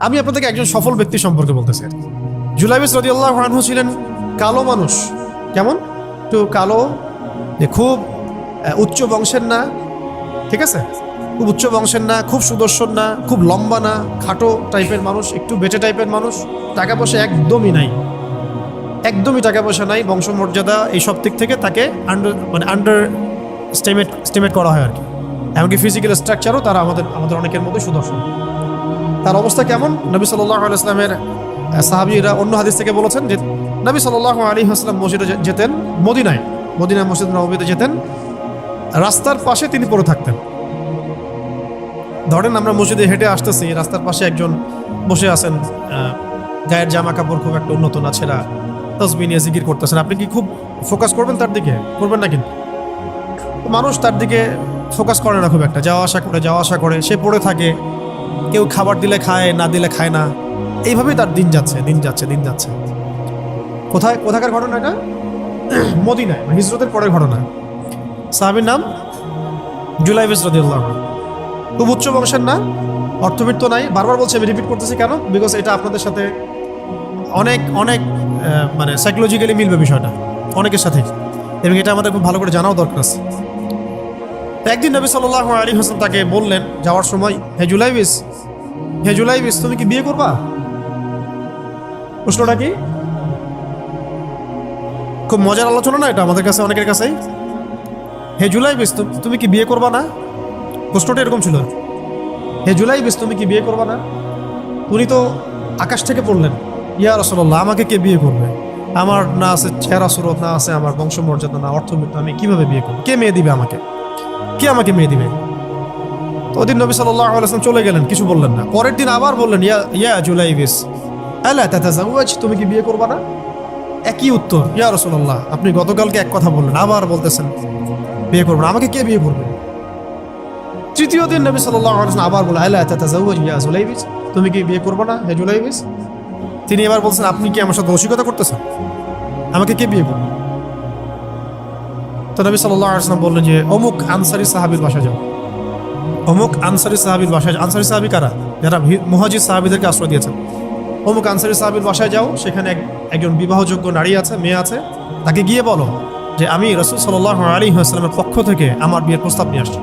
আমি আপনাদেরকে একজন সফল ব্যক্তি সম্পর্কে বলতেছি। জুলাইবিস রাদিয়াল্লাহু আনহু ছিলেন কালো মানুষ। কেমন? একটু কালো, যে খুব উচ্চ বংশের না, ঠিক আছে, খুব উচ্চ বংশের না, খুব সুদর্শন না, খুব লম্বা না, খাটো টাইপের মানুষ, একটু বেটে টাইপের মানুষ। টাকা পয়সা একদমই নাই, একদমই টাকা পয়সা নাই, বংশমর্যাদা এইসব দিক থেকে তাকে আন্ডার স্টিমেট করা হয় আর কি। এমনকি ফিজিক্যাল স্ট্রাকচারও তারা আমাদের অনেকের মধ্যে সুদর্শন। তার অবস্থা কেমন? নবী সাল্লাল্লাহু আলাইহি ওয়াসাল্লামের সাহাবীরা অন্য হাদিস থেকে বলেছেন যে নবী সাল্লাল্লাহু আলাইহি ওয়াসাল্লাম মসজিদে যেতেন, মদিনায় মসজিদ নববীতে যেতেন, রাস্তার পাশে তিনি পড়ে থাকতেন। ধরেন আমরা মসজিদে হেঁটে আসতেছি, রাস্তার পাশে একজন বসে আছেন, গায়ের জামা কাপড় খুব একটা উন্নত না, ছেঁড়া, তাসবিহ নিয়ে জিকির করতেছেন। আপনি কি খুব ফোকাস করবেন তার দিকে? করবেন না। কিন্তু মানুষ তার দিকে ফোকাস করে না খুব একটা, যাওয়া আসা করে, সে পড়ে থাকে। কেউ খাবার দিলে খায়, না দিলে খায় না। এইভাবেই তার দিন যাচ্ছে। কোথাকার ঘটনা এটা? মদিনায়, হিজরতের পরের ঘটনা। সাহাবীর নাম জুলাইবিস রাদিয়াল্লাহু আনহু। খুব উচ্চ বংশের না, অর্থবিত্ত নাই। বারবার বলছি, আমি রিপিট করতেছি কেন? বিকজ এটা আপনাদের সাথে অনেক অনেক মানে সাইকোলজিক্যালি মিলবে বিষয়টা অনেকের সাথে, এবং এটা আমাদের খুব ভালো করে জানাও দরকার আছে। একদিন নবী সাল্লাল্লাহু আলাইহি ওয়াসাল্লাম তাকে বললেন যাওয়ার সময়, হে জুলাইবিস, তুমি কি বিয়ে করবা? প্রশ্নটা কি? খুব মজার আলোচনা না এটা আমাদের কাছে, অনেকের কাছেই। হে জুলাইবিস, তুমি কি বিয়ে করবা না? প্রশ্নটা এরকম ছিল, হে জুলাইবিস, তুমি কি বিয়ে করবা না? উনি তো আকাশ থেকে পড়লেন, ইয়া রাসূলুল্লাহ, আমাকে কে বিয়ে করবে? আমার না আছে চেহারা সুরত, না আছে আমার বংশমর্যাদা, না অর্থবিত্ত, আমি কিভাবে বিয়ে করবো? কে মেয়ে দিবে আমাকে? কে আমাকে মেয়ে দিবে? তো ওদিন নবী সাল্লাল্লাহু আলাইহি ওয়াসাল্লাম চলে গেলেন, কিছু বললেন না। পরের দিন আবার বললেন, ইয়া জুলাইবিস, আলা তাতাযাওয়াজ, তুমি কি বিয়ে করবা না? একই উত্তর, ইয়া রাসূলুল্লাহ, আপনি গতকালকে এক কথা বললেন, আবার বলতেছেন বিয়ে করবো না, আমাকে কে বিয়ে করবে? তৃতীয় দিন নবী সাল্লাল্লাহু আলাইহি ওয়াসাল্লাম আবার বললেন, আলা তাতাযাওয়াজ ইয়া জুলাইবিস, তুমি কি বিয়ে করবে না হে জুলাইবিস? তিনি এবার বলছেন, আপনি কি আমার সাথে রসিকতা করতেছেন? আমাকে কে বিয়ে করবে? তো নবী সাল্লাল্লাহু আলাইহি ওয়াসাল্লাম বললেন যে অমুক আনসারী সাহাবীর বাসায় যাও। অমুক আনসারী সাহাবীর বাসায়, আনসারী সাহাবী কারা? যারা মুহাজির সাহাবীদেরকে আশ্রয় দিয়েছেন। অমুক আনসারী সাহাবীর বাসায় যাও, সেখানে একজন বিবাহযোগ্য নারী আছে, মেয়ে আছে, তাকে গিয়ে বলো যে আমি রাসূল সাল্লাল্লাহু আলাইহি ওয়াসাল্লামের পক্ষ থেকে আমার বিয়ের প্রস্তাব নিয়ে আসছি।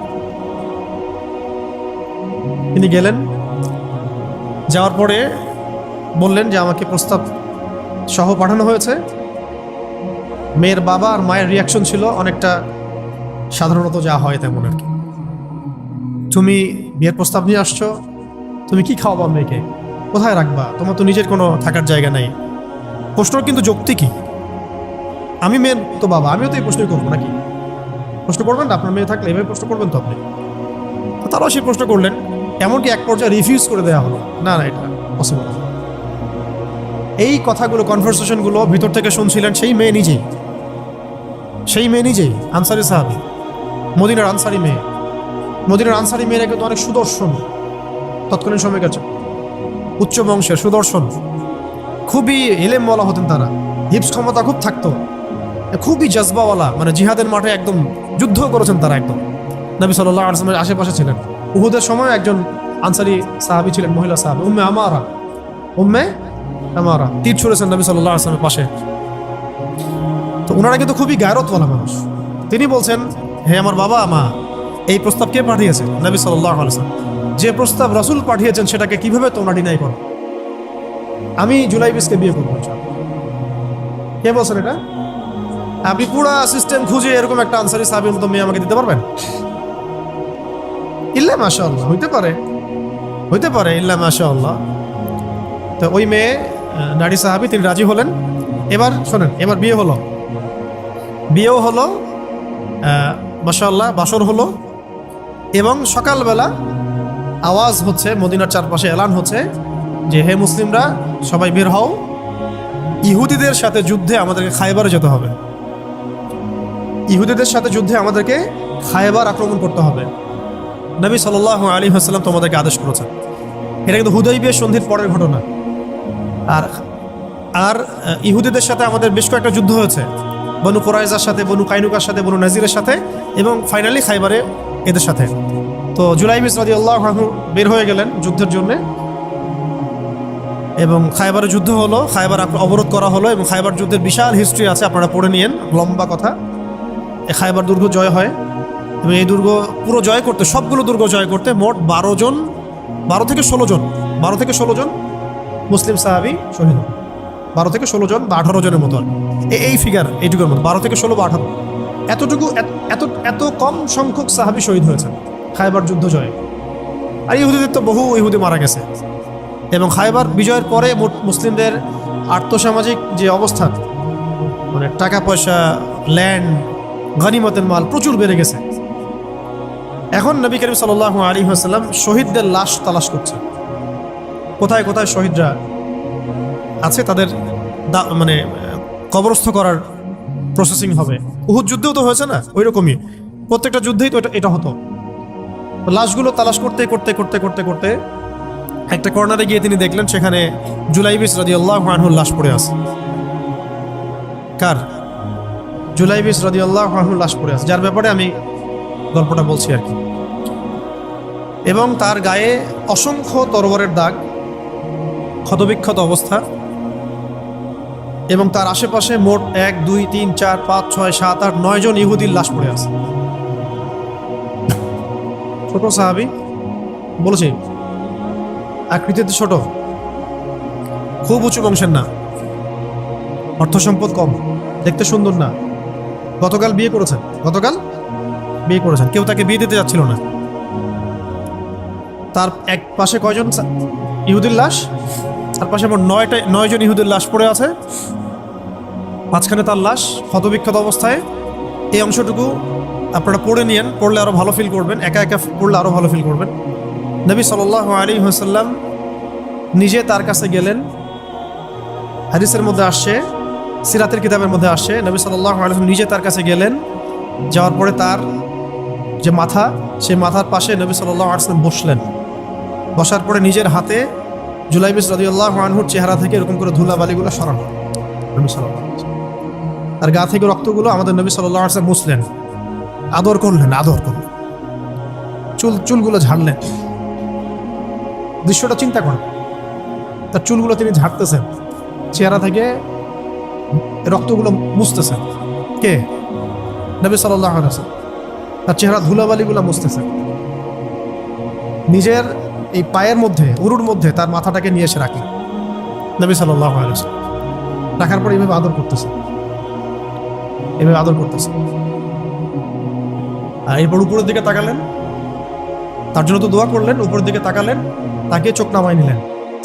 তিনি গেলেন, যাওয়ার পরে বললেন যে আমাকে প্রস্তাব সহ পাঠানো হয়েছে। মেয়ের বাবা আর মায়ের রিয়াকশন ছিল অনেকটা সাধারণত যা হয় তেমন আর কি। তুমি বিয়ের প্রস্তাব নিয়ে আসছো, তুমি কি খাওয়াবা মেয়েকে? কোথায় রাখবা? তোমার তো নিজের কোনো থাকার জায়গা নাই। প্রশ্ন কিন্তু যৌক্তিক কি? আমি মেয়ের তো বাবা, আমিও তো এই প্রশ্নই করবো নাকি? প্রশ্ন করবেন না? আপনার মেয়ে থাকলে এভাবে প্রশ্ন করবেন তো আপনি। তারাও সেই প্রশ্ন করলেন, এমনকি এক পর্যায়ে রিফিউজ করে দেওয়া হলো, না এটা পসিবল। এই কথাগুলো, কনভারসেশনগুলো ভিতর থেকে শুনছিলেন সেই মেয়ে নিজেই, আনসারী সাহাবী, মদিনার আনসারী মেয়ে। মদিনার আনসারী মেয়েরা কিন্তু অনেক সুদর্শন তৎকালীন সময়কার, উচ্চ বংশের, সুদর্শন, খুবই ইলেমওয়ালা হতেন তারা, হিপস ক্ষমতা খুব থাকতো, খুবই জজবাওয়ালা, মানে জিহাদের মাঠে একদম যুদ্ধ করেছেন তারা, একদম নবী সাল্লাল্লাহু আলাইহি ওয়াসাল্লামের আশেপাশে ছিলেন। উহুদের সময় একজন আনসারী সাহাবী ছিলেন, মহিলা সাহাবী, উম্মে আমারা তীর ছুঁড়েছেন নবী সাল্লাল্লাহু আলাইহি ওয়াসাল্লামের পাশে। তো ওনারা কিন্তু খুবই গায়রতওয়ালা মানুষ। তিনি বলছেন, হে আমার বাবা মা, এই প্রস্তাব কে পাঠিয়েছে? নবী সাল্লাল্লাহু আলাইহি ওয়াসাল্লাম। যে প্রস্তাব রাসূল পাঠিয়েছেন সেটাকে কিভাবে তোমরা ডিনাই করো? আমি জুলাইবিসকে বিয়ে করবো। কে বলছেন এটা? আপনি পুরা সিস্টেম খুঁজে এরকম একটা আনসারী সাহাবীর মতো মেয়ে আমাকে দিতে পারবেন? ইল্লা মাশাআল্লাহ, হইতে পারে ইল্লা মাশাআল্লাহ। তো ওই মেয়ে নারী সাহাবী, তিনি রাজি হলেন। এবার শোনেন, এবার বিয়েও হলো, মাশাআল্লাহ, বাসর হলো, এবং সকালবেলা আওয়াজ হচ্ছে, মদিনার চারপাশে এলান হচ্ছে যে হে মুসলিমরা, সবাই বের হও, ইহুদিদের সাথে যুদ্ধে আমাদেরকে খায়বারে যেতে হবে। ইহুদিদের সাথে যুদ্ধে আমাদেরকে খায়বার আক্রমণ করতে হবে। নবী সাল্লাল্লাহু আলাইহি ওয়াসাল্লাম তোমাদেরকে আদেশ করেছেন। এটা কিন্তু হুদাইবিয়া সন্ধির পরের ঘটনা। আর ইহুদিদের সাথে আমাদের বেশ কয়েকটা যুদ্ধ হয়েছে, বনু কুরাইজার সাথে, বনু কাইনুকার সাথে, বনু নাজিরের সাথে, এবং ফাইনালি খাইবারে এদের সাথে। তো জুলাইবিস রাদিয়াল্লাহু আনহু বের হয়ে গেলেন যুদ্ধের জন্যে। এবং খায়বারের যুদ্ধ হলো, খায়বার অবরোধ করা হলো এবং খায়বার যুদ্ধের বিশাল হিস্ট্রি আছে, আপনারা পড়ে নিয়েন, লম্বা কথা। এই খায়বার দুর্গ জয় হয় এবং এই দুর্গ পুরো জয় করতে, সবগুলো দুর্গ জয় করতে মোট 12 থেকে 16 জন মুসলিম সাহাবী শহীদ হন। 12 থেকে 16 জন বা 18 জনের মতো, এই ফিগার এইটুকুর মতো, 12 থেকে 16 বা 18, এতটুকু এত কম সংখ্যক সাহাবী শহীদ হয়েছেন খায়বার যুদ্ধ জয়ে। আর ইহুদিদের তো বহু ইহুদি মারা গেছে। এবং খায়বার বিজয়ের পরে মুসলিমদের আর্থসামাজিক যে অবস্থান, মানে টাকা পয়সা, ল্যান্ড, গনিমতের মাল প্রচুর বেড়ে গেছে। এখন নবী করিম সাল্লাল্লাহু আলাইহি ওয়াসাল্লাম শহীদদের লাশ তালাশ করছে, কোথায় কোথায় শহীদরা আছে, তাদের মানে কবরস্থ করার প্রসেসিং হবে। উহুদ যুদ্ধেও তো হয়েছে না, ওই রকমই প্রত্যেকটা যুদ্ধেই তো এটা হতো। লাশগুলো তালাশ করতে করতে করতে করতে করতে একটা কর্নারে গিয়ে তিনি দেখলেন সেখানে জুলাইবিস রাদিয়াল্লাহু আনহুর লাশ পড়ে আছে। কার? জুলাইবিস রাদিয়াল্লাহু আনহুর লাশ পড়ে আছে, যার ব্যাপারে আমি গল্পটা বলছি আর কি। এবং তার গায়ে অসংখ্য তরবারের দাগ, ক্ষতবিক্ষত অবস্থা, এবং তার আশেপাশে মোট 1 2 3 4 5 6 7 8 9 জন ইহুদির লাশ পড়ে আছে। ছোট সাহাবী, বলেছি আকৃতিতে ছোট, খুব উঁচু বংশের না, অর্থ সম্পদ কম, দেখতে সুন্দর না। গতকাল বিয়ে করেছেন, কেউ তাকে বিয়ে দিতে যাচ্ছিল না। তার এক পাশে কয়জন ইহুদির লাশ, তার পাশে মোট 9 জন ইহুদির লাশ পড়ে আছে, মাঝখানে তার লাশ ক্ষতবিক্ষত অবস্থায়। এই অংশটুকু আপনারা পড়ে নিয়েন, পড়লে আরো ভালো ফিল করবেন, একা একা পড়লে আরো ভালো ফিল করবেন। নবী সাল্লাল্লাহু আলাইহি ওয়াসাল্লাম নিজে তার কাছে গেলেন। হাদিসের মধ্যে আসছে, সিরাতের কিতাবের মধ্যে আসছে, নবী সাল্লাল্লাহু আলাইহি ওয়াসাল্লাম নিজে তার কাছে গেলেন। যাওয়ার পরে তার যে মাথা, সেই মাথার পাশে নবী সাল্লাল্লাহু আলাইহি ওয়াসাল্লাম বসলেন। বসার পরে নিজের হাতে জুলাইবিস রাদিয়াল্লাহু আনহুর চেহারা থেকে এরকম করে ধুলাবালিগুলো সরানো, নবী সাল্লাল্লাহু আলাইহি ওয়াসাল্লাম তার গা থেকে রক্তগুলো আমাদের নবী সাল্লাল্লাহু আলাইহি ওয়াসাল্লাম মুছলেন, আদর করলেন, চুলগুলো ঝাড়লেন। দৃশ্যটা চিন্তা করেন, তার চুলগুলো তিনি ঝাড়তেছেন, চেহারা থেকে রক্তগুলো মুছতেছেন। কে? নবী সাল্লাল্লাহু আলাইহি ওয়াসাল্লাম তার চেহারা ধুলাবালিগুলো মুছতেছেন। নিজের এই পায়ের মধ্যে, উরুর মধ্যে তার মাথাটাকে নিয়ে এসে রাখলেন নবী সাল্লাল্লাহু আলাইহি ওয়াসাল্লাম। রাখার পর এইভাবে আদর করতেছেন। আর এরপর উপরের দিকে তাকালেন, তার জন্য তো দোয়া করলেন, উপরের দিকে তাকালেন, তাকে চোখ নামায় নিলেন।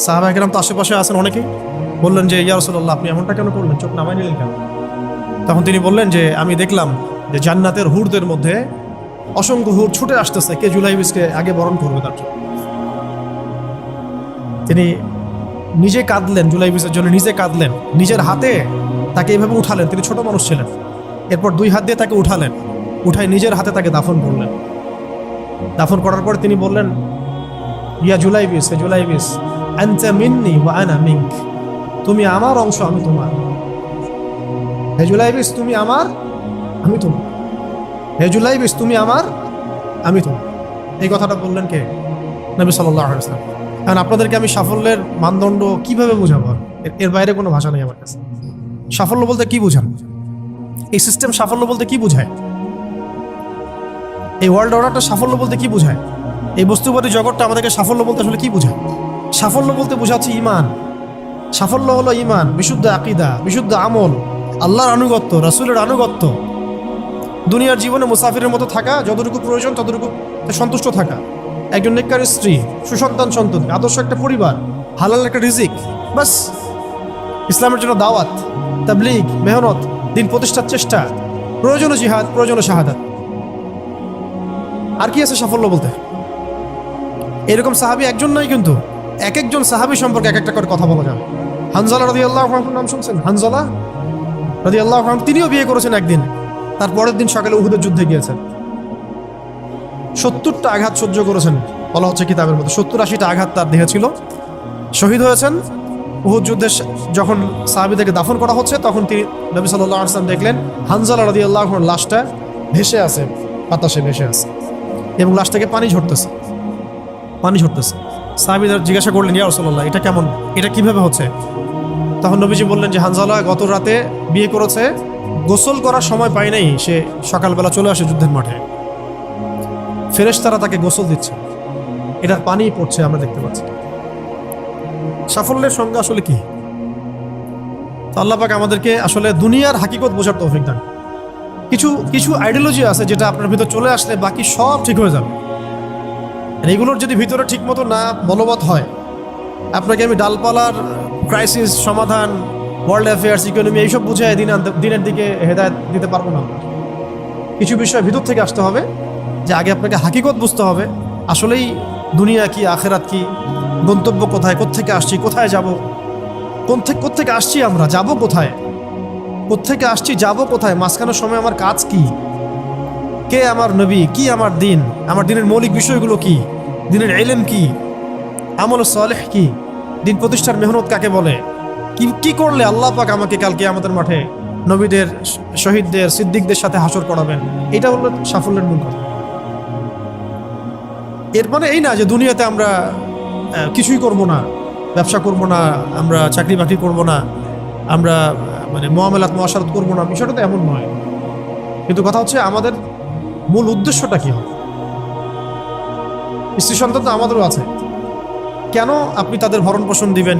সাহাবা কেরাম তো আশেপাশে আছেন অনেকেই, বললেন যে ইয়া রাসূলুল্লাহ, আপনি এমনটা কেন করলেন, চোখ নামায় নিলেন কেন? তখন তিনি বললেন যে আমি দেখলাম যে জান্নাতের হুরদের মধ্যে অসংখ্য হুর ছুটে আসতেছে, কে জুলাইবিসকে আগে বরণ করবে তার জন্য। তিনি নিজে কাঁদলেন, জুলাইবিসের জন্য নিজে কাঁদলেন, নিজের হাতে তাকে এইভাবে উঠালেন। তিনি ছোট মানুষ ছিলেন। এরপর 2 হাত দিয়ে তাকে উঠালেন, উঠায় নিজের হাতে তাকে দাফন করলেন। দাফন করার পর তিনি বললেন, ইয়া জুলাইবিস, হে জুলাইবিস, আনতা মিন্নি ওয়া আনা মিনক, তুমি আমার অংশ, আমি তোমার। হে জুলাইবিস, তুমি আমার, আমি তোমার। হে জুলাইবিস, তুমি আমার, আমি তোমার। এই কথাটা বললেন কে? নবী সাল্লাল্লাহু আলাইহি ওয়াসাল্লাম। কারণ আপনাদেরকে আমি সাফল্যের মানদণ্ড কিভাবে বোঝাবো, এর বাইরে কোনো ভাষা নেই আমার কাছে। সাফল্য বলতে কি বোঝান? এই সিস্টেম সাফল্য বলতে কি বোঝায়? এই ওয়ার্ল্ড অর্ডারটা সাফল্য বলতে কি বোঝায়? এই বস্তুবাদী জগৎটা আমাদেরকে সাফল্য বলতে আসলে কি বোঝায়? সাফল্য বলতে বোঝাচ্ছে ইমান। সাফল্য হলো ইমান, বিশুদ্ধ আকীদা, বিশুদ্ধ আমল, আল্লাহর আনুগত্য, রাসূলের আনুগত্য, দুনিয়ার জীবনে মুসাফিরের মতো থাকা, যতটুকু প্রয়োজন ততটুকু সন্তুষ্ট থাকা, একজন নেককার স্ত্রী, সুসন্তান সন্ততি, আদর্শ একটা পরিবার, হালাল একটা রিজিক, বাস। ইসলামের জন্য দাওয়াত, তাবলীগ, মেহনত, দিন প্রতিষ্ঠার চেষ্টা, প্রয়োজন জিহাদ, প্রয়োজন শাহাদাত। আর কি আছে সাফল্য বলতে? এরকম সাহাবী একজন নয়, কিন্তু এক একজন সাহাবী সম্পর্কে এক একটা করে কথা বলা যাবে। হানজালা রাদিয়াল্লাহু আনহুর নাম শুনছেন? হানজালা রাদিয়াল্লাহু আনহু, তিনিও বিয়ে করেছেন একদিন। তার পরের দিন সকালে উহুদের যুদ্ধে গিয়েছেন। 70টা আঘাত সহ্য করেছেন, বলা হচ্ছে কিতাবের মধ্যে 70-80টা আঘাত তার দেহে ছিল। শহীদ হয়েছেন। উহুদ যুদ্ধে যখন সাহাবীদেরকে দাফন করা হচ্ছে, তখন তিনি নবী সাল্লাল্লাহু আলাইহি ওয়াসাল্লাম দেখলেন হানজালা রাদিয়াল্লাহু আনহুর লাশটা ভেসে আছে, বাতাসে ভেসে আছে, এবং লাশটাকে পানি ঝরতেছে। সাহাবীরা জিজ্ঞাসা করলেন, ইয়া রাসূলুল্লাহ, এটা কেমন, এটা কিভাবে হচ্ছে? তখন নবীজি বললেন যে হানজালা গত রাতে বিয়ে করেছে, গোসল করার সময় পায় নাই, সে সকালবেলা চলে আসে যুদ্ধের মাঠে, ফেরেশতারা তাকে গোসল দিচ্ছে, এটার পানি পড়ছে, আমরা দেখতে পাচ্ছি। সাফল্যের সংজ্ঞা আসলে কি? তো আল্লাহ পাক আমাদেরকে আসলে দুনিয়ার হাকিকত বোঝার তৌফিক দান। কিছু কিছু আইডিওলজি আছে যেটা আপনার ভিতর চলে আসলে বাকি সব ঠিক হয়ে যাবে। আর এগুলোর যদি ভিতরে ঠিক মতো না বলবৎ হয়, আপনাকে আমি ডালপালার ক্রাইসিস সমাধান, ওয়ার্ল্ড অ্যাফেয়ার্স, ইকোনমি এইসব বুঝে দিনের দিকে হেদায়েত দিতে পারবো না। কিছু বিষয় ভিতর থেকে আসতে হবে, যে আগে আপনাকে হাকিকত বুঝতে হবে, আসলেই দুনিয়া কি, আখেরাত কি, গন্তব্য কোথায়, কোত্থেকে আসছি, কোথায় যাব, কোত্থেকে আসছি, আমরা যাব কোথায়, কোত্থেকে আসছি, যাব কোথায়, মাঝখানের সময় আমার কাজ কি, কে আমার নবী, কি আমার দিন, আমার দিনের মৌলিক বিষয়গুলো কি, দিনের ইলম কি, আমল সালেহ কি, দিন প্রতিষ্ঠার মেহনত কাকে বলে, কি কি করলে আল্লাহ পাক আমাকে কালকে আমাদের মাঠে নবীদের, শহীদদের, সিদ্দিকদের সাথে হাসর করাবেন। এটা হলো সাফল্যের মূল কথা। এর মানে এই না যে দুনিয়াতে আমরা কিছুই করব না, ব্যবসা করব না, আমরা চাকরি বাকরি করব না, আমরা মানে মুআমালাত মুআশারাত করব না, বিষয়টা তো এমন নয়। কিন্তু কথা হচ্ছে আমাদের মূল উদ্দেশ্যটা কি হবে। স্ত্রী সন্তান তো আমাদেরও আছে, কেন আপনি তাদের ভরণ পোষণ দিবেন,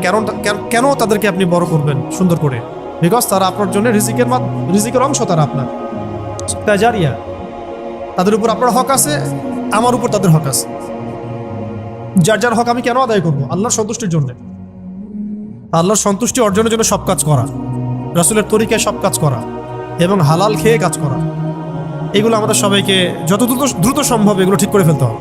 কেন তাদেরকে আপনি বড় করবেন সুন্দর করে? বিকজ তারা আপনার জন্য রিজিকের অংশ, তারা আপনার তাজারিয়া, তাদের উপর আপনার হক আছে, আমার উপর তাদের হক আছে। যার যার হক আমি কেন আদায় করবো? আল্লাহর সন্তুষ্টির জন্য, আল্লাহর সন্তুষ্টি অর্জনের জন্য সব কাজ করা, রাসূলের তরিকায় সব কাজ করা এবং হালাল খেয়ে কাজ করা। এগুলো আমাদের সবাইকে যত দ্রুত সম্ভব এগুলো ঠিক করে ফেলতে হবে।